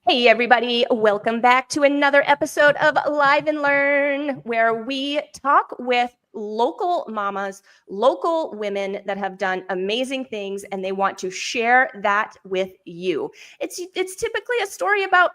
Hey, everybody. Welcome back to another episode of Live and Learn, where we talk with local mamas, local women that have done amazing things, and they want to share that with you. It's typically a story about,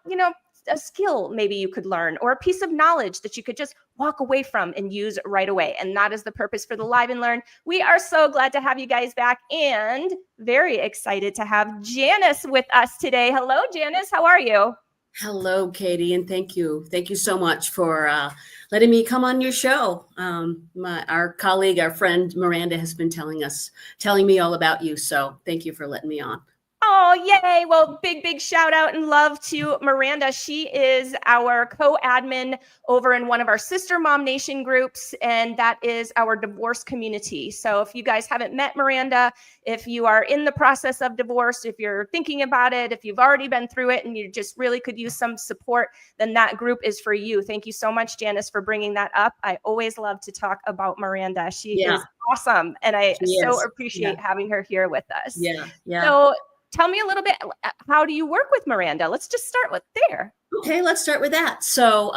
a skill maybe you could learn or a piece of knowledge that you could just walk away from and use right away. And that is the purpose for the Live and Learn. We are so glad to have you guys back and very excited to have Janice with us today. Hello, Janice. How are you? Hello, Katie, and thank you. Thank you so much for letting me come on your show. Our colleague, our friend Miranda has been telling me all about you. So thank you for letting me on. Oh, yay. Well, big shout out and love to Miranda. She is our co-admin over in one of our sister MOMnation groups, and that is our divorce community. So if you guys haven't met Miranda, if you are in the process of divorce, if you're thinking about it, if you've already been through it and you just really could use some support, then that group is for you. Thank you so much, Janice, for bringing that up. I always love to talk about Miranda. She is awesome, and I so appreciate having her here with us. Yeah. So tell me a little bit, how do you work with Miranda? Let's just start with there. Okay, let's start with that. So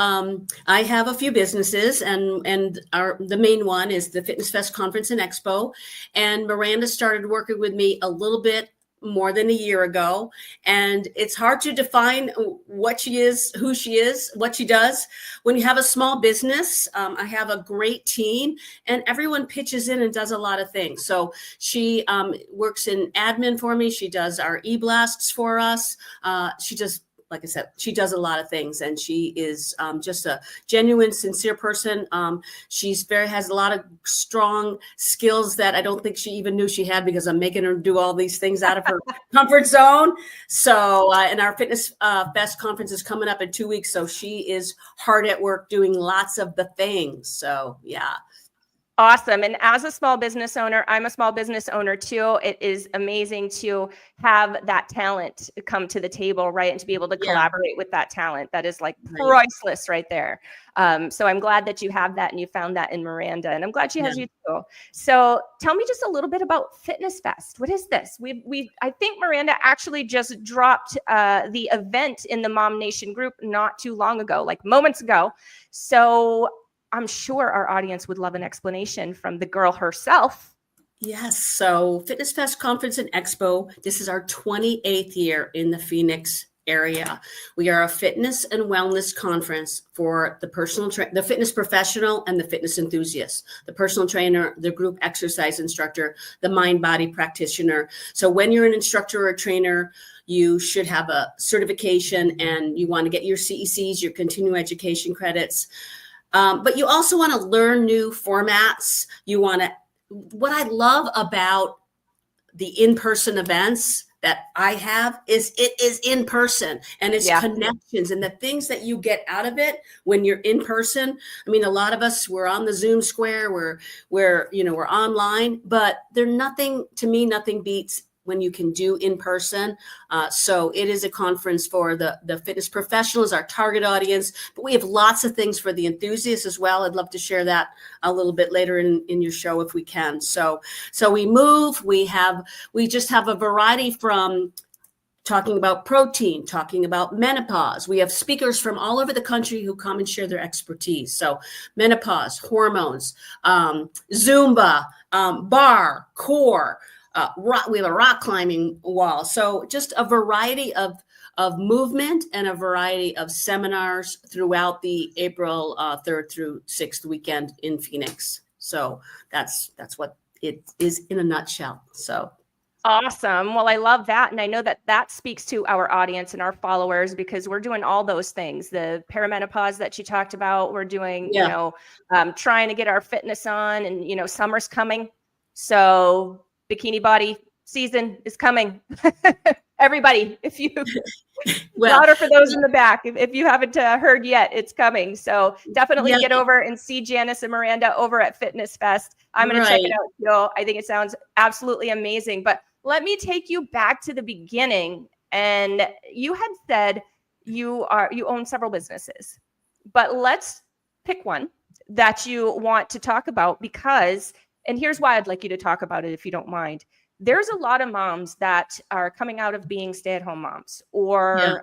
I have a few businesses, and the main one is the Fitness Fest Conference and Expo. And Miranda started working with me a little bit more than a year ago. And it's hard to define what she is, who she is, what she does. When you have a small business, I have a great team and everyone pitches in and does a lot of things. So she works in admin for me. She does our e-blasts for us. She just, like I said, she does a lot of things, and she is just a genuine, sincere person. She's has a lot of strong skills that I don't think she even knew she had, because I'm making her do all these things out of her comfort zone. So, and our Fitness Fest conference is coming up in 2 weeks. So she is hard at work doing lots of the things. So, yeah. Awesome. And as a small business owner, I'm a small business owner too. It is amazing to have that talent come to the table, right? And to be able to collaborate with that talent. That is like priceless right there. So I'm glad that you have that and you found that in Miranda, and I'm glad she has you too. So tell me just a little bit about Fitness Fest. What is this? I think Miranda actually just dropped the event in the MOMnation group not too long ago, like moments ago. So I'm sure our audience would love an explanation from the girl herself. Yes. So Fitness Fest Conference and Expo, this is our 28th year in the Phoenix area. We are a fitness and wellness conference for the fitness professional and the fitness enthusiast, the personal trainer, the group exercise instructor, the mind-body practitioner. So when you're an instructor or a trainer, you should have a certification and you want to get your CECs, your continuing education credits. But you also want to learn new formats. What I love about the in-person events that I have is it is in person, and it's connections and the things that you get out of it when you're in person. I mean, a lot of us, we're on the Zoom square, we're online, but nothing beats when you can do in person. So it is a conference for the fitness professionals, our target audience, but we have lots of things for the enthusiasts as well. I'd love to share that a little bit later in your show if we can. So we just have a variety from talking about protein, talking about menopause. We have speakers from all over the country who come and share their expertise. So menopause, hormones, Zumba, bar, core, we have a rock climbing wall. So just a variety of movement and a variety of seminars throughout the April 3rd through 6th weekend in Phoenix. So that's what it is in a nutshell. So awesome. Well, I love that. And I know that speaks to our audience and our followers, because we're doing all those things. The perimenopause that you talked about, we're doing, trying to get our fitness on, and, summer's coming. So bikini body season is coming. Everybody, if you louder for those in the back, if you haven't heard yet, it's coming. So definitely get over and see Janice and Miranda over at Fitness Fest. I'm going to check it out too. I think it sounds absolutely amazing. But let me take you back to the beginning. And you had said you own several businesses, but let's pick one that you want to talk about, because, and here's why I'd like you to talk about it, if you don't mind. there's a lot of moms that are coming out of being stay-at-home moms, or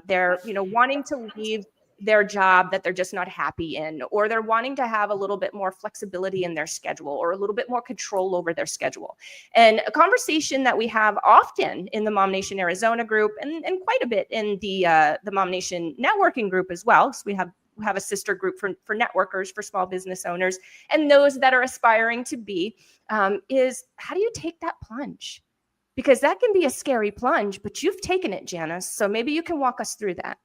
they're, wanting to leave their job that they're just not happy in, or they're wanting to have a little bit more flexibility in their schedule, or a little bit more control over their schedule. And a conversation that we have often in the MOMnation Arizona group, and quite a bit in the MOMnation networking group as well, because we have a sister group for networkers, for small business owners, and those that are aspiring to be, is how do you take that plunge? Because that can be a scary plunge, but you've taken it, Janice. So maybe you can walk us through that.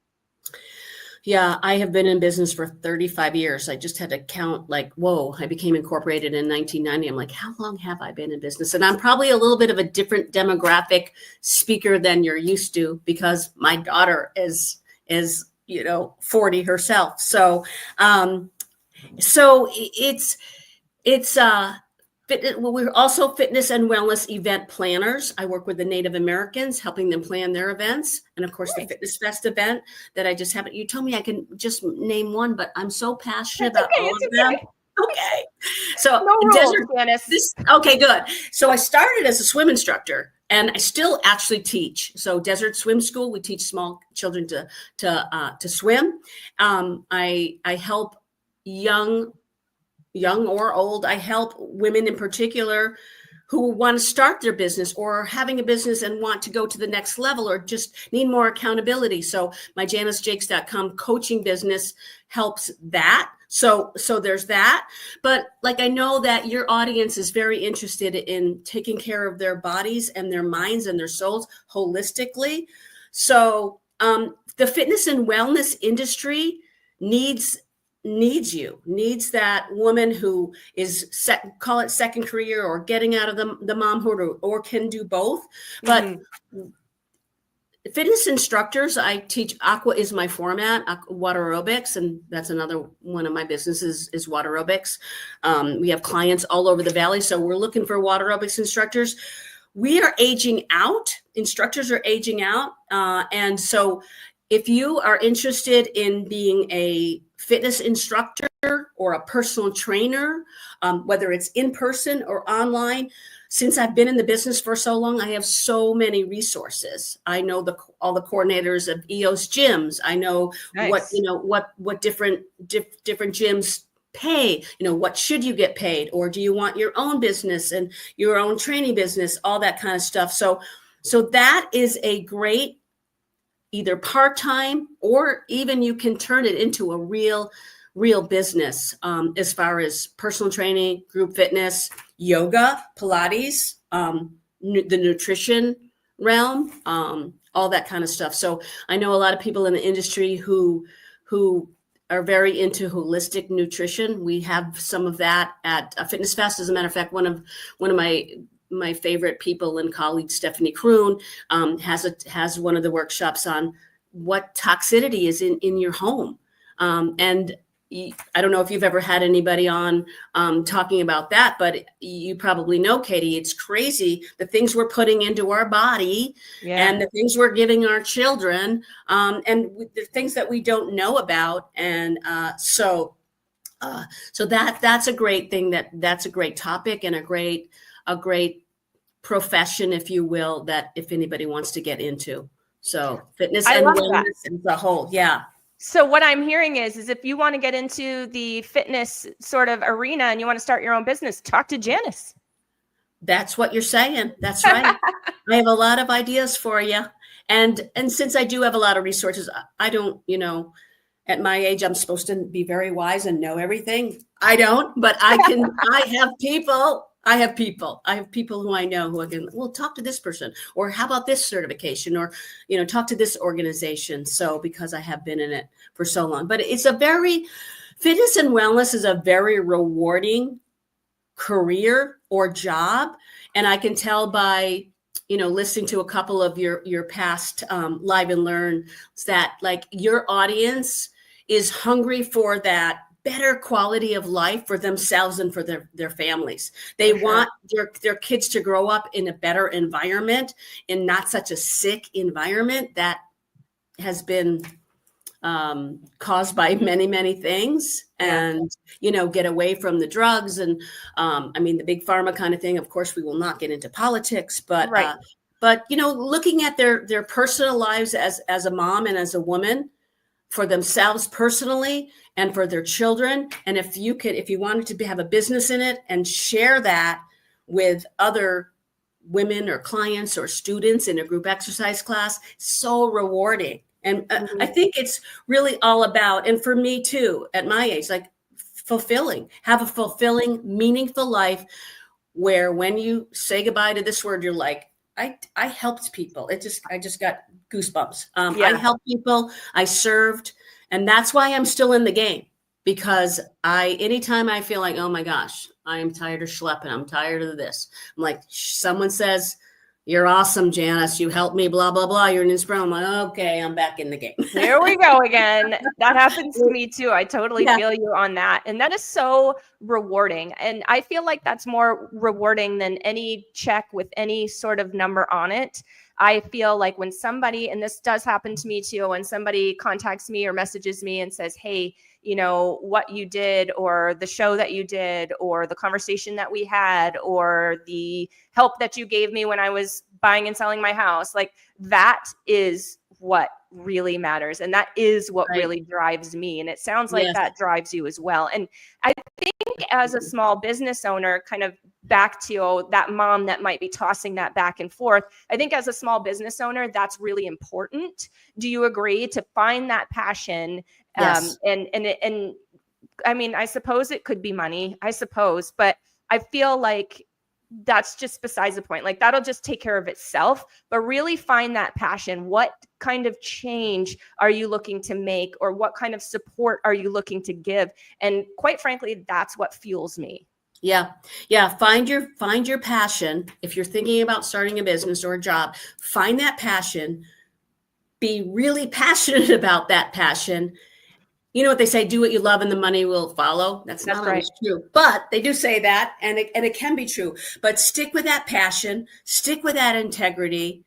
Yeah, I have been in business for 35 years. I just had to count, like, whoa, I became incorporated in 1990. I'm like, how long have I been in business? And I'm probably a little bit of a different demographic speaker than you're used to, because my daughter is 40 herself. So we're also fitness and wellness event planners. I work with the Native Americans, helping them plan their events. And of course, the Fitness Fest event that I just happened. You told me I can just name one, but I'm so passionate about all of them. Okay. So no rules, Janice. Okay, good. So I started as a swim instructor, and I still actually teach. So Desert Swim School, we teach small children to swim. I help young or old. I help women in particular who want to start their business, or having a business and want to go to the next level, or just need more accountability. So my JaniceJaicks.com coaching business helps that. So there's that. But like, I know that your audience is very interested in taking care of their bodies and their minds and their souls holistically. So the fitness and wellness industry needs that woman who is call it second career, or getting out of the momhood, or can do both. But fitness instructors, I teach aqua is my format, water aerobics, and that's another one of my businesses is water aerobics. We have clients all over the valley, so we're looking for water aerobics instructors. We are aging out. Instructors are aging out, and so if you are interested in being a fitness instructor or a personal trainer, whether it's in person or online, since I've been in the business for so long, I have so many resources. I know all the coordinators of EOS gyms. I know what different gyms pay. What should you get paid, or do you want your own business and your own training business, all that kind of stuff. So that is a great, either part-time, or even you can turn it into a real business, as far as personal training, group fitness, yoga, Pilates, the nutrition realm, all that kind of stuff. So I know a lot of people in the industry who are very into holistic nutrition. We have some of that at Fitness Fest. As a matter of fact, one of my favorite people and colleagues, Stephanie Kroon, has one of the workshops on what toxicity is in your home. And I don't know if you've ever had anybody on talking about that, but you probably know, Katie, it's crazy the things we're putting into our body, and the things we're giving our children, and the things that we don't know about. And so that's a great thing. That's a great topic, and a great profession, if you will, that if anybody wants to get into. So fitness and wellness as a whole. Yeah. So what I'm hearing is if you want to get into the fitness sort of arena and you want to start your own business, talk to Janice. That's what you're saying. That's right. I have a lot of ideas for you. And since I do have a lot of resources, I don't, at my age, I'm supposed to be very wise and know everything. I don't, but I have people who I know who I can, well, talk to this person, or how about this certification, or, talk to this organization. So because I have been in it for so long, but fitness and wellness is a very rewarding career or job. And I can tell by, listening to a couple of your past Live and Learn that like your audience is hungry for that better quality of life for themselves and for their families. They want their kids to grow up in a better environment, and not such a sick environment that has been caused by many, many things, and, get away from the drugs and, the big pharma kind of thing. Of course, we will not get into politics, but, looking at their personal lives as a mom and as a woman, for themselves personally and for their children. And if you wanted to have a business in it and share that with other women or clients or students in a group exercise class, so rewarding. And I think it's really all about, and for me too, at my age, like have a fulfilling, meaningful life where when you say goodbye to this word, you're like, I helped people. I just got goosebumps. I helped people, I served, and that's why I'm still in the game, because anytime I feel like, oh my gosh, I am tired of schlepping, I'm tired of this. I'm like, someone says, you're awesome, Janice. You helped me, blah, blah, blah. You're an inspiration. I'm like, okay, I'm back in the game. There we go again. That happens to me too. I totally feel you on that. And that is so rewarding. And I feel like that's more rewarding than any check with any sort of number on it. I feel like when somebody, and this does happen to me too, when somebody contacts me or messages me and says, hey, what you did, or the show that you did, or the conversation that we had, or the help that you gave me when I was buying and selling my house, like that is what really matters. And that is what really drives me. And it sounds like that drives you as well. And I think as a small business owner, kind of back to that mom that might be tossing that back and forth, I think as a small business owner, that's really important. Do you agree to find that passion? Yes. And I mean, I suppose it could be money, but I feel like that's just besides the point. Like that'll just take care of itself, but really find that passion. What kind of change are you looking to make, or what kind of support are you looking to give? And quite frankly, that's what fuels me. Yeah. Find your passion. If you're thinking about starting a business or a job, find that passion, be really passionate about that passion. You know what they say, do what you love and the money will follow. That's not always true, but they do say that, and it can be true. But stick with that passion, stick with that integrity.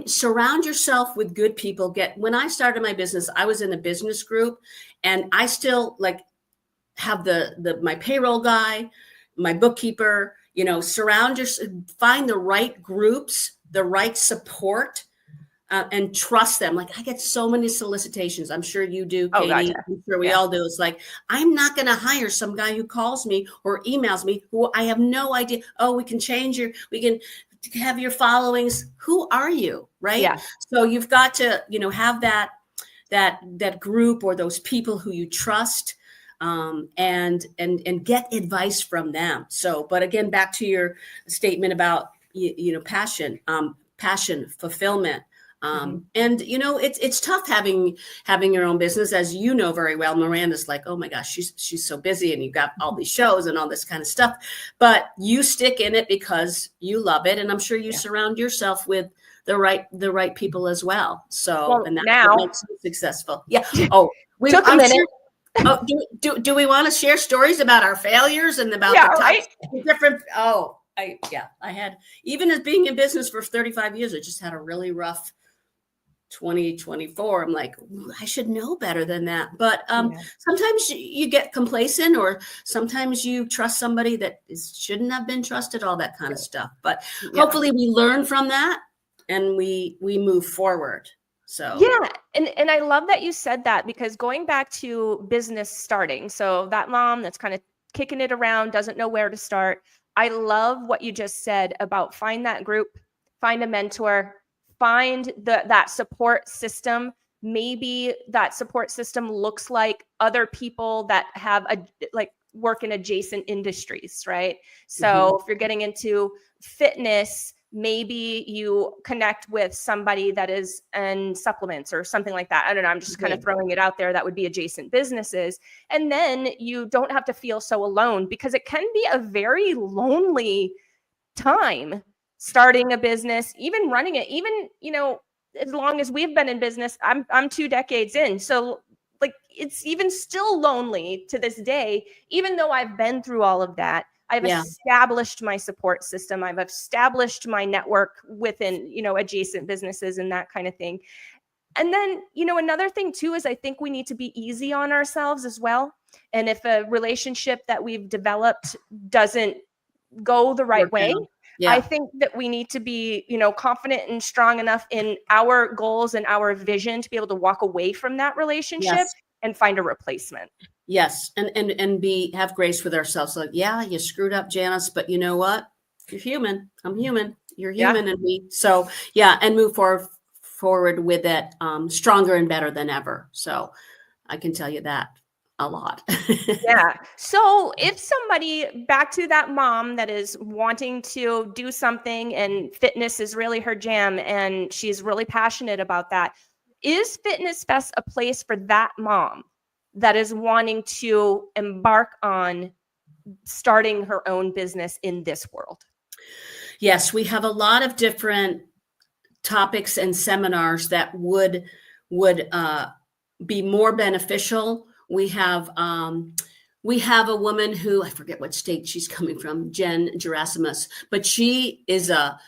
Surround yourself with good people. When I started my business, I was in a business group, and I still have my payroll guy, my bookkeeper, find the right groups, the right support. And trust them. Like I get so many solicitations. I'm sure you do, Katie. Gotcha. I'm sure we all do. It's like, I'm not going to hire some guy who calls me or emails me who I have no idea. Oh, we can have your followings. Who are you? Right. Yeah. So you've got to, have that group or those people who you trust, and get advice from them. So, but again, back to your statement about, passion, fulfillment. And it's tough having your own business, as you know very well. Miranda's like, oh my gosh, she's so busy, and you've got all these shows and all this kind of stuff, but you stick in it because you love it, and I'm sure you surround yourself with the right people as well. So, and that's what makes you successful. Yeah. Oh, we took a minute. Do we want to share stories about our failures and about the different? Oh, I had, even as being in business for 35 years, I just had a really rough 2024. I'm like, I should know better than that. But sometimes you get complacent, or sometimes you trust somebody that shouldn't have been trusted, all that kind of stuff. But hopefully we learn from that and we move forward. So and I love that you said that, because going back to business starting, so that mom that's kind of kicking it around, doesn't know where to start. I love what you just said about find that group, find a mentor, find that support system. Maybe that support system looks like other people that have work in adjacent industries, right? So if you're getting into fitness, maybe you connect with somebody that is in supplements or something like that. I don't know. I'm just kind of throwing it out there. That would be adjacent businesses. And then you don't have to feel so alone, because it can be a very lonely time starting a business, even running it, even, as long as we've been in business, I'm 2 decades in. So it's even still lonely to this day, even though I've been through all of that. I've established my support system. I've established my network within, adjacent businesses and that kind of thing. And then, another thing too is I think we need to be easy on ourselves as well. And if a relationship that we've developed doesn't go the right way, I think that we need to be, confident and strong enough in our goals and our vision to be able to walk away from that relationship and find a replacement. Yes. And have grace with ourselves. Like, yeah, you screwed up, Janice, but you know what? You're human. I'm human. You're human. And and move forward with it, stronger and better than ever. So I can tell you that a lot. Yeah. So if somebody, back to that mom that is wanting to do something and fitness is really her jam and she's really passionate about that, is Fitness Fest a place for that mom that is wanting to embark on starting her own business in this world? Yes, we have a lot of different topics and seminars that would be more beneficial. We have a woman who, I forget what state she's coming from, Jen Jaicks, but she is a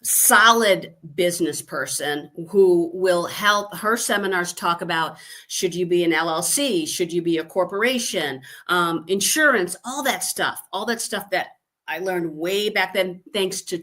solid business person who will help. Her seminars talk about, should you be an LLC? Should you be a corporation? Insurance, all that stuff that I learned way back then, thanks to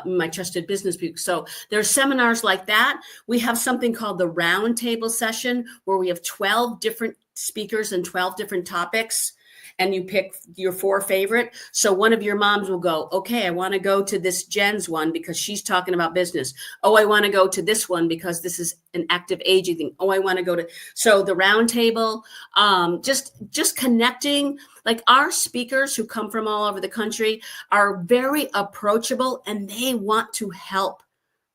my trusted business people. So there's seminars like that. We have something called the roundtable session, where we have 12 different speakers and 12 different topics, and you pick your 4 favorite. So one of your moms will go, okay, I want to go to this Jen's one because she's talking about business. Oh, I want to go to this one because this is an active aging thing. Oh, I want to go to, so the roundtable, just connecting. Like, our speakers who come from all over the country are very approachable, and they want to help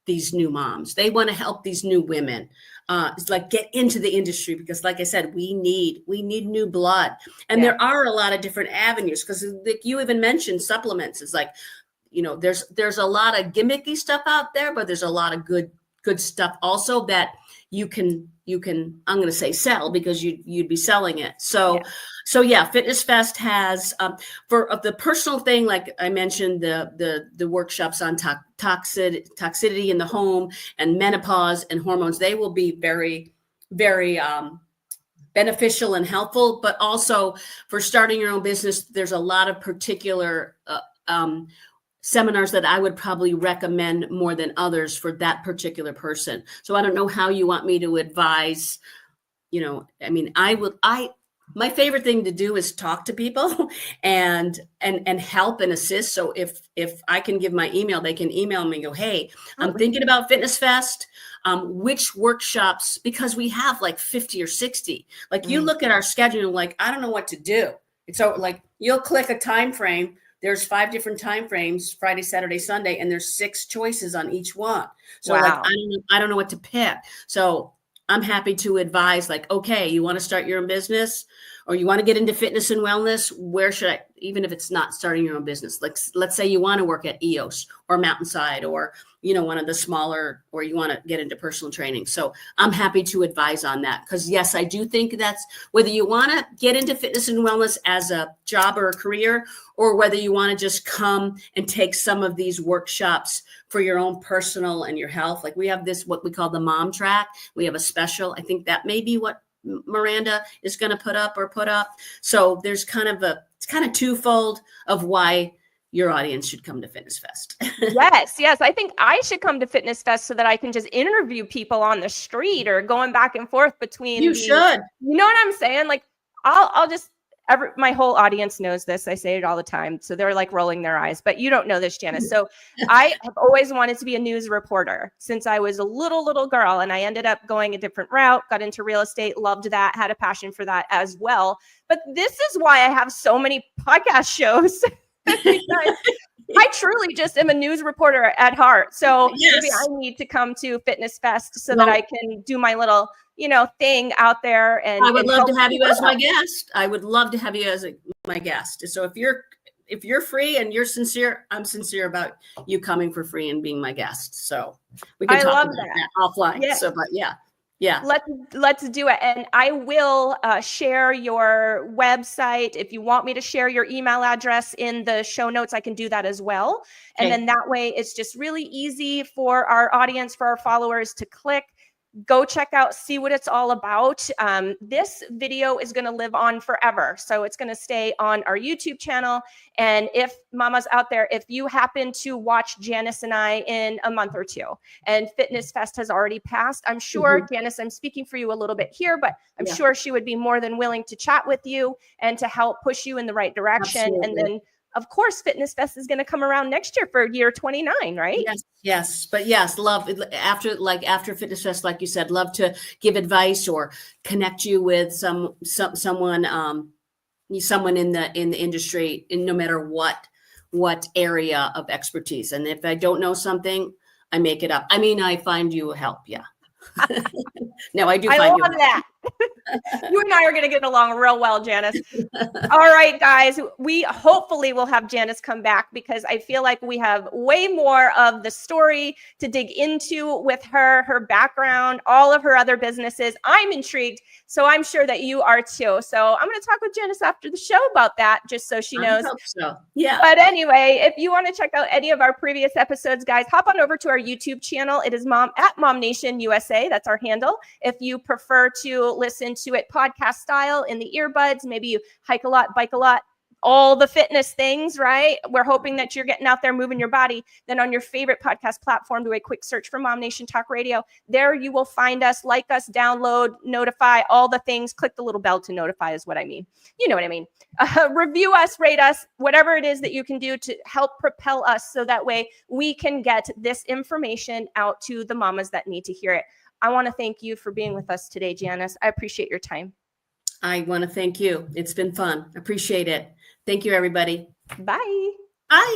these new moms. They want to help these new women. It's like, get into the industry, because like I said, we need new blood. And there are a lot of different avenues, because like you even mentioned supplements. It's like, there's a lot of gimmicky stuff out there, but there's a lot of good stuff also that you can, I'm going to say sell, because you'd be selling it. So Fitness Fest has, for the personal thing, like I mentioned, the workshops on toxicity in the home and menopause and hormones, they will be very, very, beneficial and helpful. But also for starting your own business, there's a lot of particular, seminars that I would probably recommend more than others for that particular person. So I don't know how you want me to advise. My favorite thing to do is talk to people and help and assist. So if I can give my email, they can email me and go, hey, I'm thinking about Fitness Fest. Which workshops, because we have like 50 or 60. Like, you look at our schedule, like, I don't know what to do. And so like, you'll click a time frame. There's 5 different time frames, Friday, Saturday, Sunday, and there's 6 choices on each one. So like, I don't know what to pick. So I'm happy to advise, like, okay, you want to start your own business, or you want to get into fitness and wellness, where should I, even if it's not starting your own business, like, let's say you want to work at EOS or Mountainside, or, one of the smaller, or you want to get into personal training. So I'm happy to advise on that, because yes, I do think that's, whether you want to get into fitness and wellness as a job or a career, or whether you want to just come and take some of these workshops for your own personal and your health. Like, we have this, what we call the mom track. We have a special, I think that may be what Miranda is going to put up. So there's it's kind of twofold of why your audience should come to Fitness Fest. Yes. I think I should come to Fitness Fest so that I can just interview people on the street, or going back and forth between. You should. You know what I'm saying? Like, I'll just, my whole audience knows this. I say it all the time. So they're like rolling their eyes, but you don't know this, Janice. So I have always wanted to be a news reporter since I was a little girl, and I ended up going a different route, got into real estate, loved that, had a passion for that as well. But this is why I have so many podcast shows. Because I truly just am a news reporter at heart. So maybe I need to come to Fitness Fest so that I can do my little, thing out there. And I would love to have you as my guest. I would love to have you as my guest. So if you're free and you're sincere, I'm sincere about you coming for free and being my guest. So we can talk about that offline. Yeah. So, but yeah. Yeah. Let's do it. And I will share your website. If you want me to share your email address in the show notes, I can do that as well. And then that way it's just really easy for our audience, for our followers to click, go check out, see what it's all about. This video is going to live on forever. So it's going to stay on our YouTube channel. And if mamas out there, if you happen to watch Janice and I in a month or two, and Fitness Fest has already passed, I'm sure, Janice, I'm speaking for you a little bit here, but I'm sure she would be more than willing to chat with you and to help push you in the right direction. Absolutely. And then, of course, Fitness Fest is going to come around next year for year 29, right? Yes. But yes, love after Fitness Fest, like you said, love to give advice or connect you with someone in the industry, in no matter what area of expertise. And if I don't know something, I make it up. I mean, I find you help. Yeah. No, I do. I love that. You and I are going to get along real well, Janice. All right, guys, we hopefully will have Janice come back, because I feel like we have way more of the story to dig into with her background, all of her other businesses. I'm intrigued, so I'm sure that you are too. So I'm going to talk with Janice after the show about that, just so she knows. I hope so. Yeah. But anyway, if you want to check out any of our previous episodes, guys, hop on over to our YouTube channel. It is MOMnation USA. That's our handle. If you prefer to listen to it podcast style in the earbuds, maybe you hike a lot, bike a lot, all the fitness things, right? We're hoping that you're getting out there, moving your body. Then on your favorite podcast platform, do a quick search for MOMnation Talk Radio. There you will find us, like us, download, notify, all the things. Click the little bell to notify is what I mean. You know what I mean. Review us, rate us, whatever it is that you can do to help propel us, so that way we can get this information out to the mamas that need to hear it. I want to thank you for being with us today, Janice. I appreciate your time. I want to thank you. It's been fun. Appreciate it. Thank you, everybody. Bye. Bye.